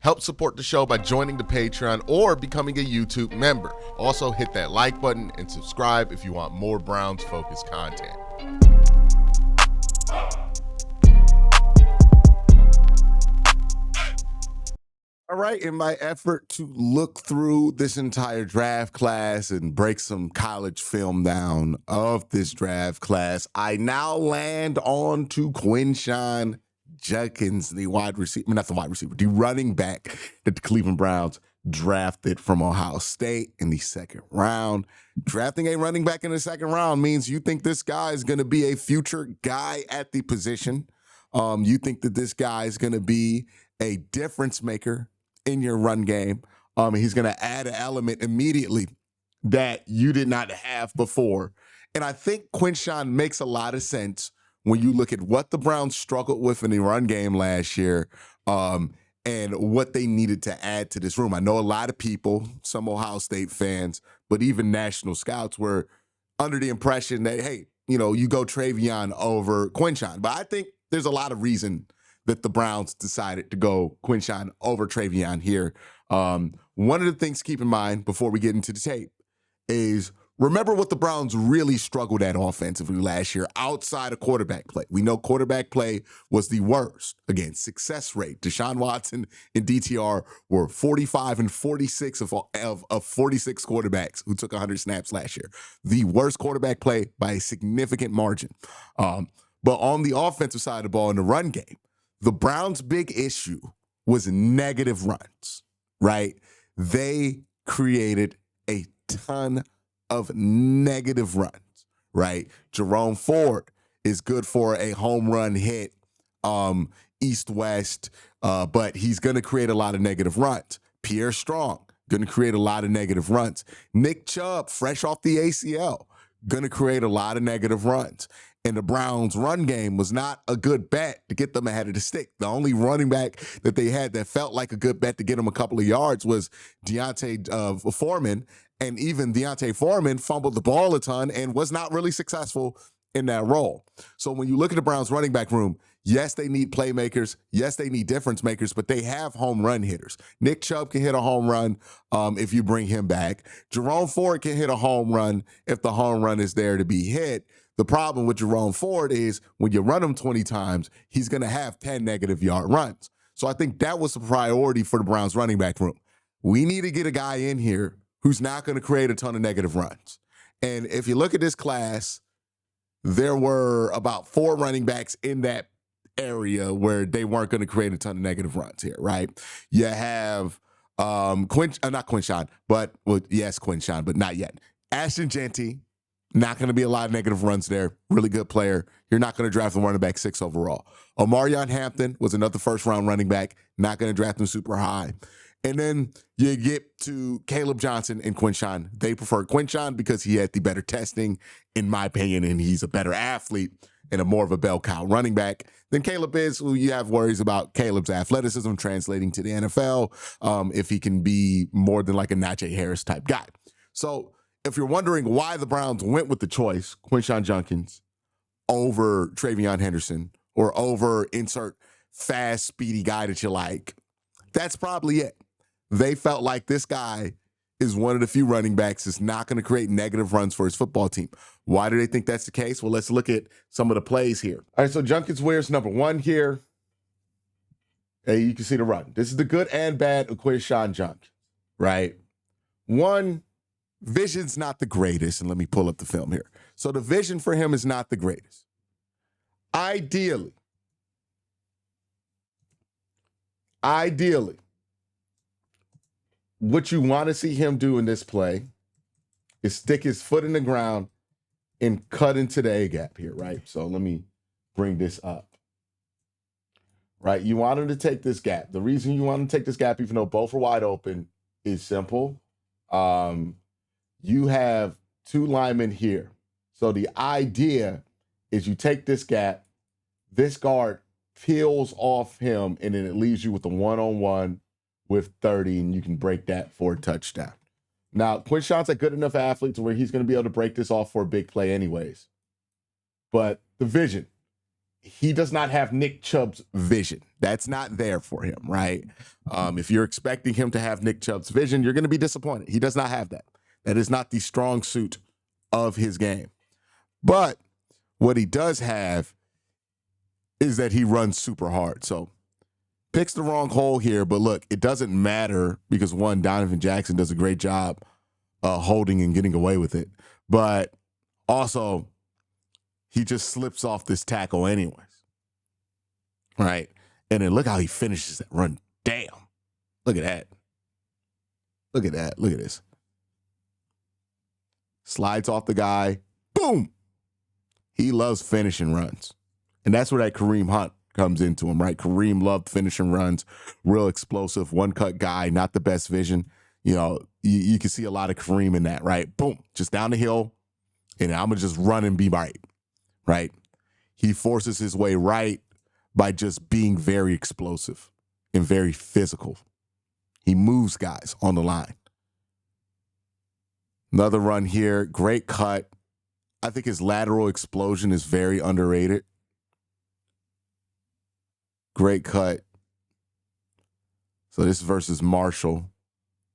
Help support the show by joining the Patreon or becoming a YouTube member. Also, hit that like button and subscribe if you want more Browns-focused content. All right, in my effort to look through this entire draft class and break some college film down of this draft class, I now land on to Quinshon Judkins, the the running back that the Cleveland Browns drafted from Ohio State in the second round. Drafting a running back in the second round means you think this guy is going to be a future guy at the position. You think that this guy is going to be a difference maker in your run game. He's going to add an element immediately that you did not have before. And I think Quinshon makes a lot of sense when you look at what the Browns struggled with in the run game last year, and what they needed to add to this room. I know a lot of people, some Ohio State fans, but even national scouts were under the impression that, hey, you go Travion over Quinshon. But I think there's a lot of reason that the Browns decided to go Quinshon over Travion here. One of the things to keep in mind before we get into the tape is remember what the Browns really struggled at offensively last year outside of quarterback play. We know quarterback play was the worst. Again, success rate. Deshaun Watson and DTR were 45 and 46 of 46 quarterbacks who took 100 snaps last year. The worst quarterback play by a significant margin. But on the offensive side of the ball in the run game, the Browns' big issue was negative runs, right? They created a ton of negative runs, right? Jerome Ford is good for a home run hit, east-west, but he's going to create a lot of negative runs. Pierre Strong, going to create a lot of negative runs. Nick Chubb, fresh off the ACL, going to create a lot of negative runs. And the Browns' run game was not a good bet to get them ahead of the stick. The only running back that they had that felt like a good bet to get them a couple of yards was D'Onta Foreman. And even D'Onta Foreman fumbled the ball a ton and was not really successful in that role. So when you look at the Browns' running back room, yes, they need playmakers. Yes, they need difference makers, but they have home run hitters. Nick Chubb can hit a home run if you bring him back. Jerome Ford can hit a home run if the home run is there to be hit. The problem with Jerome Ford is when you run him 20 times, he's going to have 10 negative yard runs. So I think that was the priority for the Browns running back room. We need to get a guy in here who's not going to create a ton of negative runs. And if you look at this class, there were about 4 running backs in that area where they weren't going to create a ton of negative runs here, right? You have not Quinshon, but yes, Quinshon, but not yet. Ashton Jeanty. Not going to be a lot of negative runs there. Really good player. You're not going to draft him running back 6 overall. Omarion Hampton was another first-round running back. Not going to draft him super high. And then you get to Caleb Johnson and Quinshon. They prefer Quinshon because he had the better testing, in my opinion, and he's a better athlete and a more of a bell cow running back than Caleb is, who you have worries about Caleb's athleticism translating to the NFL, if he can be more than like a Najee Harris type guy. So if you're wondering why the Browns went with the choice, Quinshon Judkins over Travion Henderson or over insert fast, speedy guy that you like, that's probably it. They felt like this guy is one of the few running backs that's not going to create negative runs for his football team. Why do they think that's the case? Well, let's look at some of the plays here. All right, so Judkins wears number 1 here. Hey, you can see the run. This is the good and bad of Quinshon Judkins, right? 1, vision's not the greatest, and let me pull up the film here. So the vision for him is not the greatest. Ideally, what you want to see him do in this play is stick his foot in the ground and cut into the A-gap here, right? So let me bring this up. Right, you want him to take this gap. The reason you want him to take this gap, even though both are wide open, is simple. You have 2 linemen here. So the idea is you take this gap, this guard peels off him, and then it leaves you with a one-on-one with 30, and you can break that for a touchdown. Now, Quinshon's a good enough athlete to where he's going to be able to break this off for a big play anyways. But the vision, he does not have Nick Chubb's vision. That's not there for him, right? If you're expecting him to have Nick Chubb's vision, you're going to be disappointed. He does not have that. That is not the strong suit of his game. But what he does have is that he runs super hard. So picks the wrong hole here, but look, it doesn't matter because one, Donovan Jackson does a great job holding and getting away with it. But also, he just slips off this tackle anyways. Right? And then look how he finishes that run. Damn. Look at that. Look at that. Look at this. Slides off the guy. Boom. He loves finishing runs. And that's where that Kareem Hunt comes into him, right? Kareem loved finishing runs, real explosive, one-cut guy, not the best vision. You know, you can see a lot of Kareem in that, right? Boom, just down the hill, and I'm going to just run and be right? He forces his way right by just being very explosive and very physical. He moves guys on the line. Another run here, great cut. I think his lateral explosion is very underrated. Great cut. So this is versus Marshall.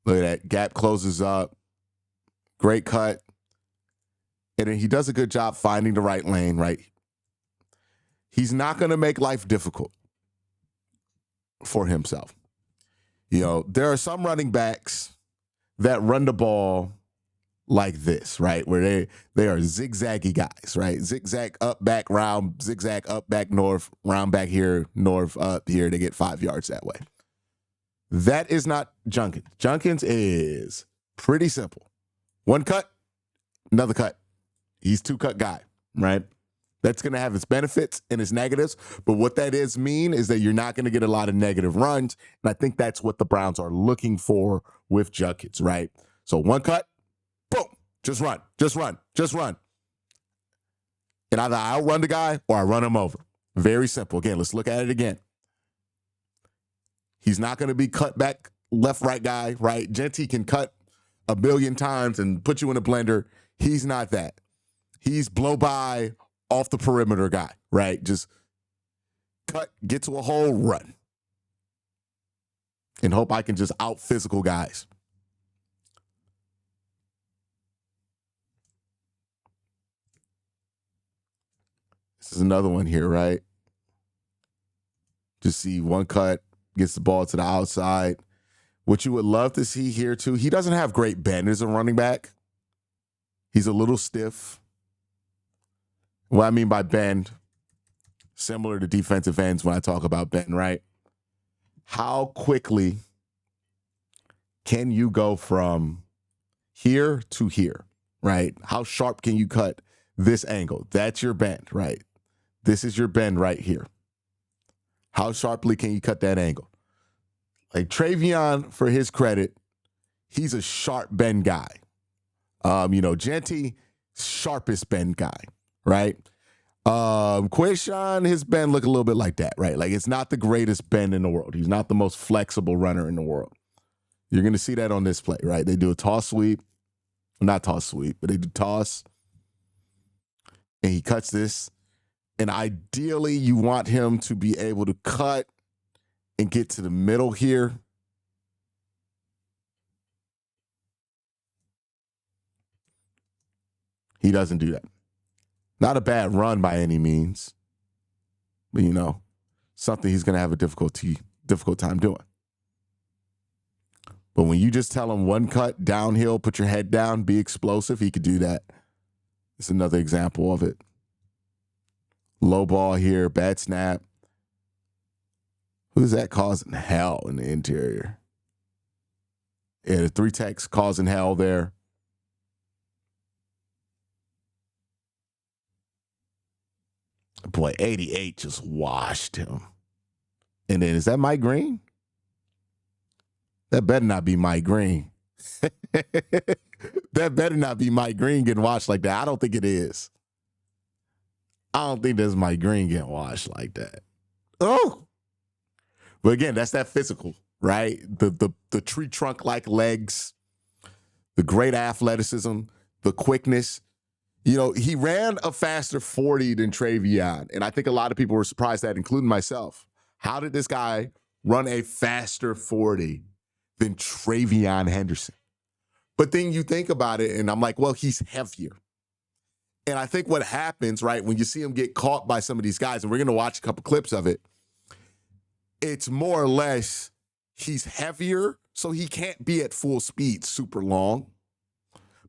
Look at that. Gap closes up. Great cut. And then he does a good job finding the right lane, right? He's not going to make life difficult for himself. You know, there are some running backs that run the ball like this, right? Where they are zigzaggy guys, right? Zigzag up, back, round, zigzag up, back, north, round back here, north, up here. They get 5 yards that way. That is not Judkins. Judkins is pretty simple. One cut, another cut. He's two-cut guy, right? That's going to have its benefits and its negatives. But what that mean is that you're not going to get a lot of negative runs. And I think that's what the Browns are looking for with Judkins, right? So one cut, boom, just run. And either I'll run the guy or I run him over. Very simple. Again, let's look at it again. He's not going to be cut back left, right guy, right? Genty can cut a billion times and put you in a blender. He's not that. He's blow by off the perimeter guy, right? Just cut, get to a hole, run. And hope I can just out physical guys. This is another one here, right? Just see one cut, gets the ball to the outside. What you would love to see here too, he doesn't have great bend as a running back. He's a little stiff. What I mean by bend, similar to defensive ends when I talk about bend, right? How quickly can you go from here to here, right? How sharp can you cut this angle? That's your bend, right? This is your bend right here. How sharply can you cut that angle? Like Travion, for his credit, he's a sharp bend guy. Genty, sharpest bend guy, right? Quinshon, his bend look a little bit like that, right? Like it's not the greatest bend in the world. He's not the most flexible runner in the world. You're going to see that on this play, right? They do a toss sweep. Not toss sweep, but they do toss. And he cuts this. And ideally, you want him to be able to cut and get to the middle here. He doesn't do that. Not a bad run by any means. But, something he's going to have a difficult time doing. But when you just tell him one cut, downhill, put your head down, be explosive, he could do that. It's another example of it. Low ball here, bad snap. Who's that causing hell in the interior? Yeah, the 3 techs causing hell there. Boy, 88 just washed him. And then is that Mike Green? That better not be Mike Green. That better not be Mike Green getting washed like that. I don't think it is. I don't think there's Mike Green getting washed like that. Oh. But again, that's that physical, right? The tree trunk like legs, the great athleticism, the quickness. You know, he ran a faster 40 than Travion. And I think a lot of people were surprised at that, including myself. How did this guy run a faster 40 than Travion Henderson? But then you think about it, and I'm like, well, he's heavier. And I think what happens, right, when you see him get caught by some of these guys, and we're going to watch a couple clips of it, it's more or less he's heavier, so he can't be at full speed super long,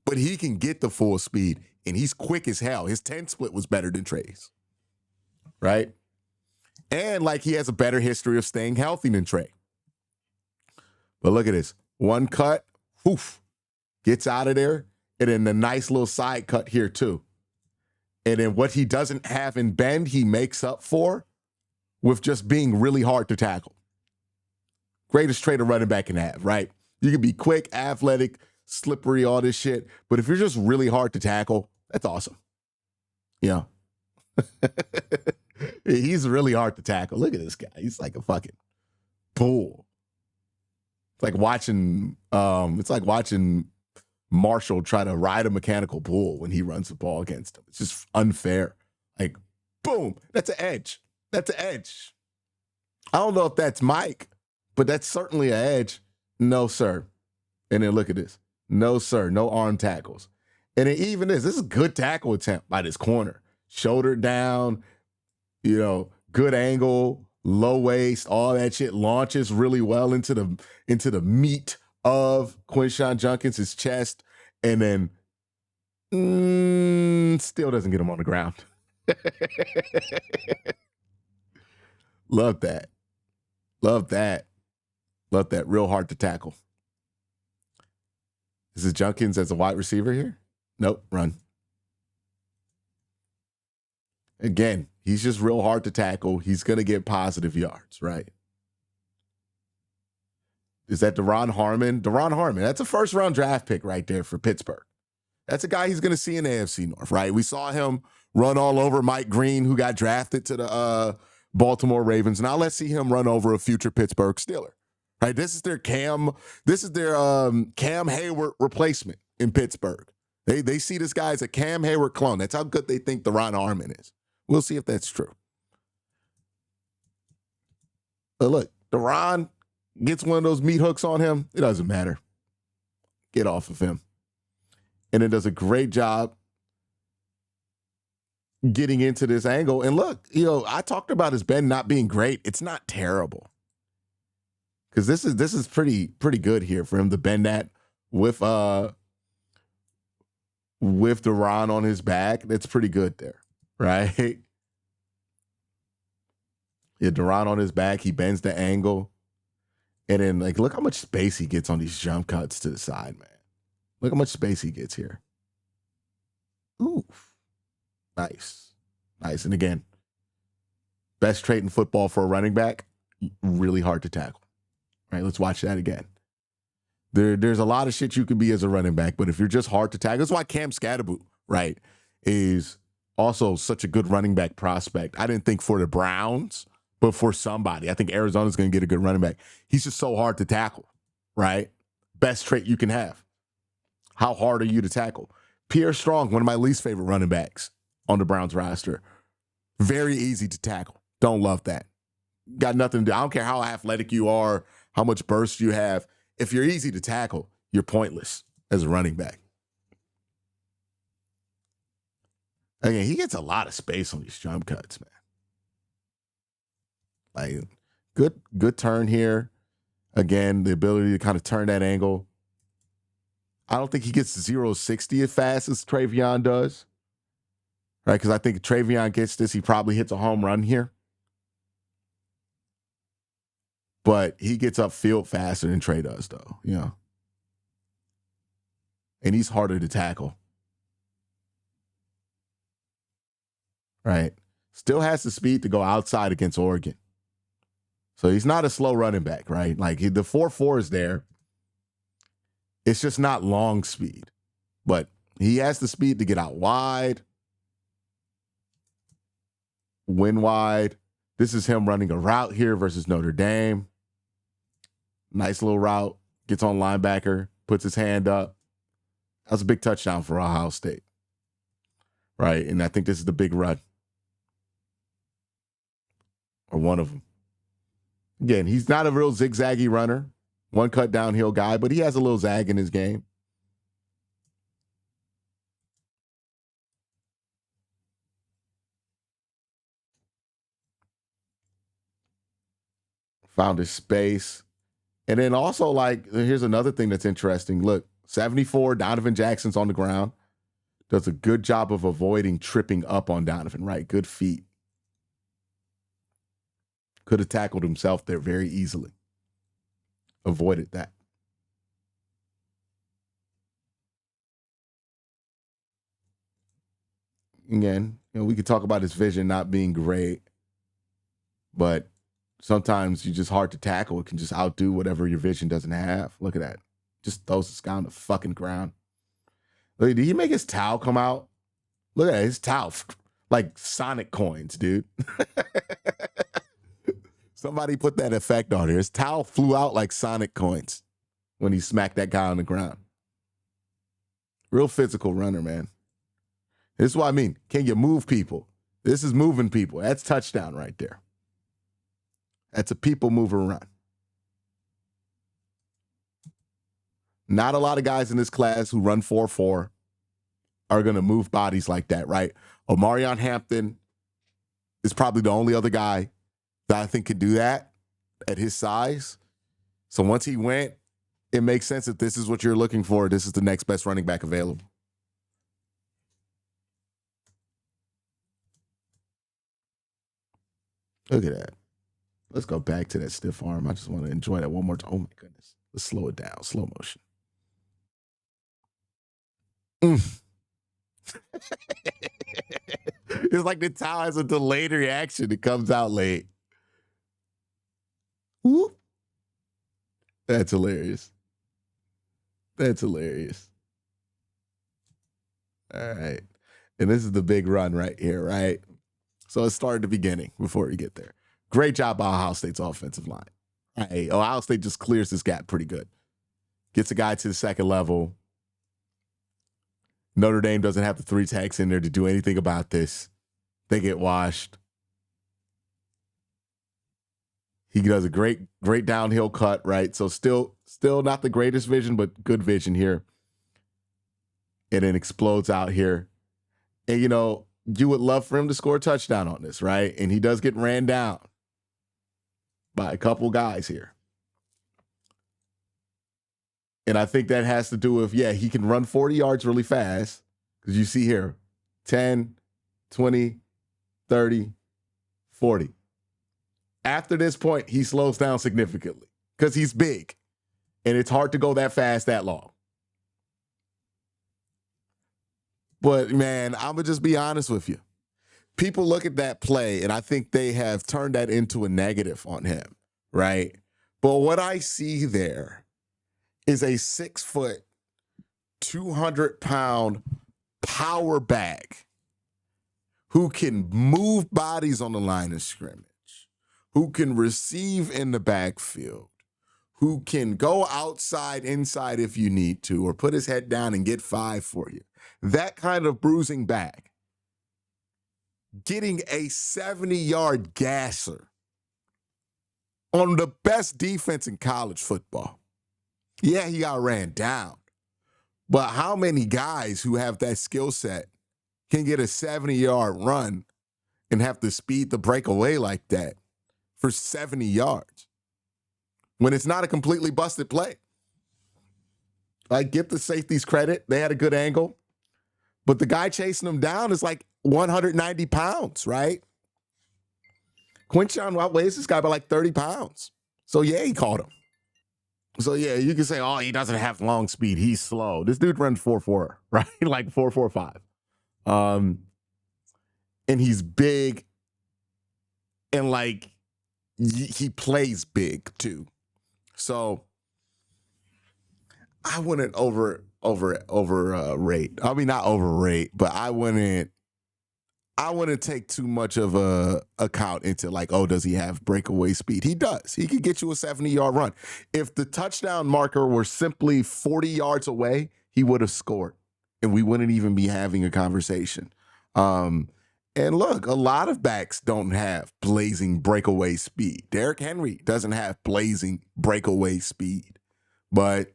but he can get the full speed, and he's quick as hell. His 10 split was better than Trey's, right? And like he has a better history of staying healthy than Trey. But look at this. One cut, poof, gets out of there, and then a nice little side cut here too. And then what he doesn't have in bend, he makes up for with just being really hard to tackle. Greatest trait a running back can have, right? You can be quick, athletic, slippery, all this shit. But if you're just really hard to tackle, that's awesome. Yeah. He's really hard to tackle. Look at this guy. He's like a fucking bull. It's like watching Marshall try to ride a mechanical bull when he runs the ball against him. It's just unfair. Like, boom, that's an edge. That's an edge. I don't know if that's Mike, but that's certainly an edge. No, sir. And then look at this. No, sir. No arm tackles. And it even is. This is a good tackle attempt by this corner. Shoulder down, good angle, low waist, all that shit. Launches really well into the meat of Quinshon Judkins, his chest, and then still doesn't get him on the ground. Love that. Love that. Love that. Real hard to tackle. Is it Judkins as a wide receiver here? Nope, run. Again, he's just real hard to tackle. He's going to get positive yards, right? Is that Deron Harmon? Deron Harmon, that's a first-round draft pick right there for Pittsburgh. That's a guy he's going to see in the AFC North, right? We saw him run all over Mike Green, who got drafted to the Baltimore Ravens. Now let's see him run over a future Pittsburgh Steeler, right? This is their Cam Hayward replacement in Pittsburgh. They see this guy as a Cam Hayward clone. That's how good they think Deron Harmon is. We'll see if that's true. But look, Deron gets one of those meat hooks on him. It doesn't matter. Get off of him. And it does a great job getting into this angle. And look, I talked about his bend not being great. It's not terrible. Because this is pretty good here for him to bend that with Deron on his back. That's pretty good there, right? Yeah, Deron on his back. He bends the angle. And then, look how much space he gets on these jump cuts to the side, man. Look how much space he gets here. Ooh. Nice. Nice. And again, best trait in football for a running back, really hard to tackle. All right, let's watch that again. There's a lot of shit you can be as a running back, but if you're just hard to tackle, that's why Cam Scatterboot, right, is also such a good running back prospect. I didn't think for the Browns, but for somebody. I think Arizona's going to get a good running back. He's just so hard to tackle, right? Best trait you can have. How hard are you to tackle? Pierre Strong, one of my least favorite running backs on the Browns roster. Very easy to tackle. Don't love that. Got nothing to do. I don't care how athletic you are, how much burst you have. If you're easy to tackle, you're pointless as a running back. Again, he gets a lot of space on these jump cuts, man. Good turn here. Again, the ability to kind of turn that angle. I don't think he gets 0-60 as fast as Travion does. Right? Because I think if Travion gets this, he probably hits a home run here. But he gets upfield faster than Trey does, though. And he's harder to tackle. Right? Still has the speed to go outside against Oregon. So he's not a slow running back, right? The 4.4 is there. It's just not long speed. But he has the speed to get out wide, win wide. This is him running a route here versus Notre Dame. Nice little route. Gets on linebacker, puts his hand up. That was a big touchdown for Ohio State. right? And I think this is the big run, or one of them. Again, he's not a real zigzaggy runner, one cut downhill guy, but he has a little zag in his game. Found his space. And then also, like, here's another thing that's interesting. Look, 74, Donovan Jackson's on the ground. Does a good job of avoiding tripping up on Donovan, right? Good feet. Could have tackled himself there very easily. Avoided that. Again, we could talk about his vision not being great, but sometimes you're just hard to tackle. It can just outdo whatever your vision doesn't have. Look at that. Just throws this guy on the fucking ground. Look, did he make his towel come out? Look at that, his towel. Like Sonic coins, dude. Somebody put that effect on here. His towel flew out like Sonic coins when he smacked that guy on the ground. Real physical runner, man. This is what I mean. Can you move people? This is moving people. That's touchdown right there. That's a people mover run. Not a lot of guys in this class who run 4.4 are going to move bodies like that, right? Omarion Hampton is probably the only other guy that I think could do that at his size. So once he went, it makes sense that this is what you're looking for. This is the next best running back available. Look at that. Let's go back to that stiff arm. I just want to enjoy that one more time. Oh, my goodness. Let's slow it down. Slow motion. It's like the towel has a delayed reaction. It comes out late. Whoop. That's hilarious. That's hilarious. All right. And this is the big run right here, right? So let's start at the beginning before we get there. Great job by Ohio State's offensive line. Hey, Ohio State just clears this gap pretty good. Gets a guy to the second level. Notre Dame doesn't have the 3 techs in there to do anything about this. They get washed. He does a great downhill cut, right? So still not the greatest vision, but good vision here. And then explodes out here. And, you would love for him to score a touchdown on this, right? And he does get ran down by a couple guys here. And I think that has to do with, he can run 40 yards really fast. Because you see here, 10, 20, 30, 40. After this point, he slows down significantly because he's big. And it's hard to go that fast that long. But, man, I'm going to just be honest with you. People look at that play, and I think they have turned that into a negative on him, right? But what I see there is a 6-foot, 200-pound power back who can move bodies on the line of scrimmage, who can receive in the backfield, who can go outside, inside if you need to, or put his head down and get 5 for you. That kind of bruising back. Getting a 70-yard gasser on the best defense in college football. Yeah, he got ran down. But how many guys who have that skill set can get a 70-yard run and have the speed to break away like that for 70 yards when it's not a completely busted play? Like, give the safeties credit. They had a good angle. But the guy chasing them down is like 190 pounds, right? Quinshon outweighs this guy by like 30 pounds. So, he caught him. So, you can say, oh, he doesn't have long speed. He's slow. This dude runs 4.4, right? Like 4.45. And he's big. And, like, he plays big, too. So, I wouldn't overrate. I mean, not overrate, but I wouldn't take too much of a account into like, oh, does he have breakaway speed? He does. He could get you a 70-yard run. If the touchdown marker were simply 40 yards away, he would have scored, and we wouldn't even be having a conversation. And look, a lot of backs don't have blazing breakaway speed. Derrick Henry doesn't have blazing breakaway speed, but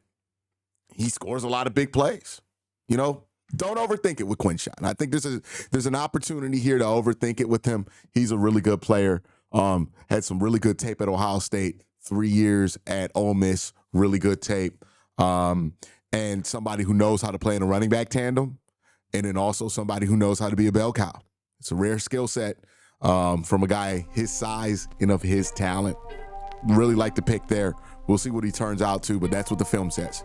he scores a lot of big plays. You know, don't overthink it with Quinshon. I think there's an opportunity here to overthink it with him. He's a really good player. Had some really good tape at Ohio State, 3 years at Ole Miss, really good tape. And somebody who knows how to play in a running back tandem, and then also somebody who knows how to be a bell cow. It's a rare skill set from a guy his size and of his talent. Really like the pick there. We'll see what he turns out to, but that's what the film says.